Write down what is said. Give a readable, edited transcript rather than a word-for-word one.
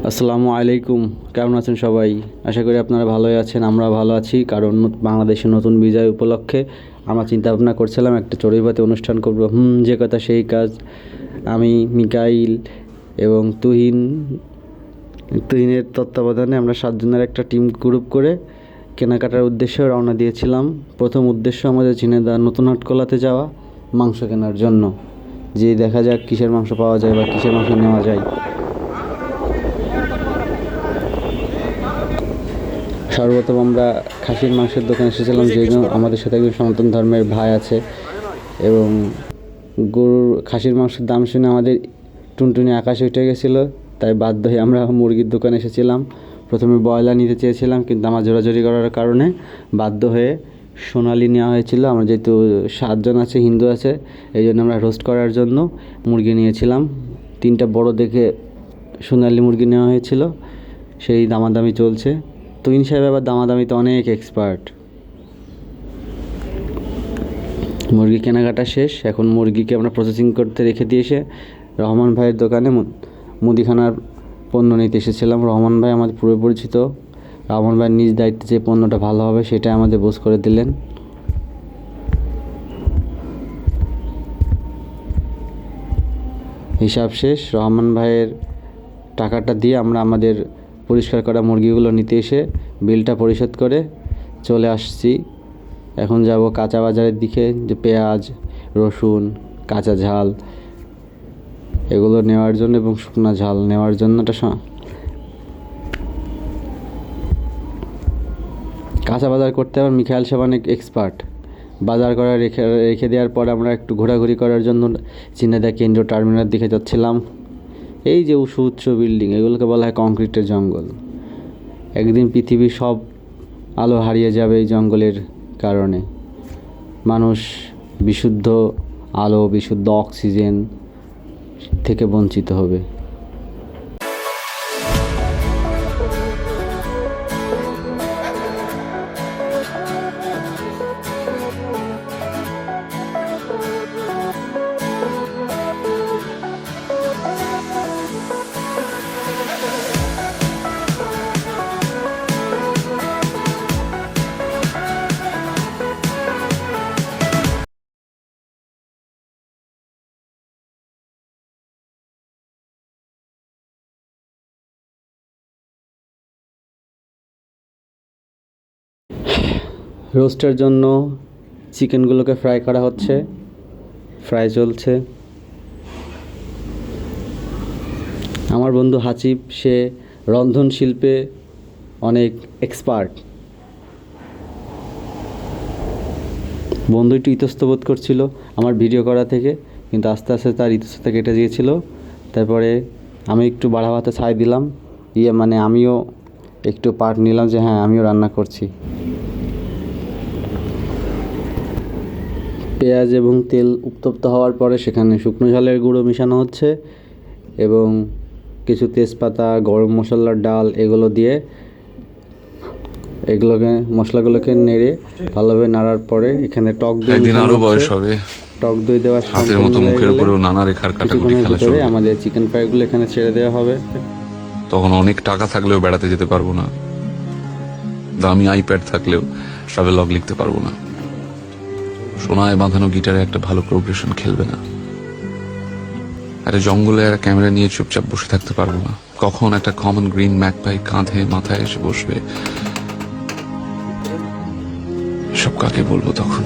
আসসালামু আলাইকুম। কেমন আছেন সবাই? আশা করি আপনারা ভালোই আছেন। আমরা ভালো আছি, কারণ বাংলাদেশের নতুন বিজয় উপলক্ষে আমরা চিন্তা ভাবনা করছিলাম একটা চড়ুইভাতি অনুষ্ঠান করব। যে কথা সেই কাজ। আমি, মিকাইল এবং তুহিনের তত্ত্বাবধানে আমরা 7 জনের একটা টিম গ্রুপ করে কেনাকাটার উদ্দেশ্যে রওনা দিয়েছিলাম। প্রথম উদ্দেশ্য আমাদের ঝিনাইদহ নতুন হাটখোলাতে যাওয়া মাংস কেনার জন্য, যে দেখা যাক কিসের মাংস পাওয়া যায় বা কিসের মাংস নেওয়া যায়। সর্বপ্রথম আমরা খাসির মাংসের দোকানে এসেছিলাম, যেহেতু আমাদের সাথে একজন সনাতন ধর্মের ভাই আছে, এবং গরুর খাসির মাংসের দাম শুনে আমাদের টুনটুনি আকাশে উঠে গেছিলো। তাই বাধ্য হয়ে আমরা মুরগির দোকানে এসেছিলাম। প্রথমে ব্রয়লার নিতে চেয়েছিলাম, কিন্তু আমার জোরাজোরি করার কারণে বাধ্য হয়ে সোনালি নেওয়া হয়েছিল। আমরা যেহেতু 7 জন আছে, হিন্দু আছে, এই জন্য আমরা রোস্ট করার জন্য মুরগি নিয়েছিলাম। 3টা বড় দেখে সোনালি মুরগি নেওয়া হয়েছিল। সেই দামাদামি চলছে। তুহিন সাহেব আবার দামাদামিতে অনেক এক্সপার্ট। মুরগি কেনাকাটা শেষ। এখন মুরগিকে আমরা প্রসেসিং করতে রেখে দিয়ে এসে রহমান ভাইয়ের দোকানে মুদিখানার পণ্য নিতে এসেছিলাম। রহমান ভাই আমাদের পুরো পরিচিত। রহমান ভাই নিজ দায়িত্বে যে পণ্যটা ভালো হবে সেটাই আমাদের বুঝ করে দিলেন। হিসাব শেষ। রহমান ভাইয়ের টাকাটা দিয়ে আমরা আমাদের পরিষ্কার করা মুরগিগুলো নিতে এসে বিলটা পরিশোধ করে চলে আসছি। এখন যাব কাঁচা বাজারের দিকে, যে পেঁয়াজ, রসুন, কাঁচা ঝাল এগুলো নেওয়ার জন্য এবং শুকনো ঝাল নেওয়ার জন্য। কাঁচা বাজার করতে আবার মিখাইল সাহেব অনেক এক্সপার্ট। বাজার করা রেখে দেওয়ার পর আমরা একটু ঘোরাঘুরি করার জন্য ঝিনাইদহ কেন্দ্র টার্মিনালের দিকে যাচ্ছিলাম। এই যে উঁচু বিল্ডিং, এগুলোকে বলা হয় কংক্রিটের জঙ্গল। একদিন পৃথিবীর সব আলো হারিয়ে যাবে এই জঙ্গলের কারণে। মানুষ বিশুদ্ধ আলো, বিশুদ্ধ অক্সিজেন থেকে বঞ্চিত হবে। রোস্টের জন্য চিকেনগুলোকে ফ্রাই করা হচ্ছে, ফ্রাই চলছে। আমার বন্ধু হাসিব, সে রন্ধন শিল্পে অনেক এক্সপার্ট। বন্ধু একটু ইতস্তত করছিল আমার ভিডিও করা থেকে, কিন্তু আস্তে আস্তে তার ইতস্ততা কেটে গিয়েছিল। তারপরে আমি একটু বাড়াবাতে ছাই দিলাম, মানে আমিও একটু পার্ট নিলাম যে হ্যাঁ আমিও রান্না করছি। পেঁয়াজ এবং তেল উত্তপ্ত হওয়ার পরে সেখানে শুকনো ঝালের গুঁড়ো মেশানো হচ্ছে এবং কিছু তেজপাতা, গরম মশলার ডাল এগুলো দিয়ে মশলাগুলোকে নেড়ে ভালোভাবে নাড়ার পরে এখানে টক দই দেওয়ার ভিতরে আমাদের চিকেন ফ্রাইগুলো এখানে ছেড়ে দেওয়া হবে। তখন অনেক টাকা থাকলেও বেড়াতে যেতে পারবো না, দামি আইপ্যাড থাকলেও ট্রাভেলগ লিখতে পারবো না, সোনায় বাঁধানো গিটারে একটা ভালো প্রোগ্রেশন খেলবে না, একটা জঙ্গলে একটা ক্যামেরা নিয়ে চুপচাপ বসে থাকতে পারবো না। কখন একটা কমন গ্রিন ম্যাকপাই কাঁধে মাথায় এসে বসবে, সব কাকে বলবো তখন?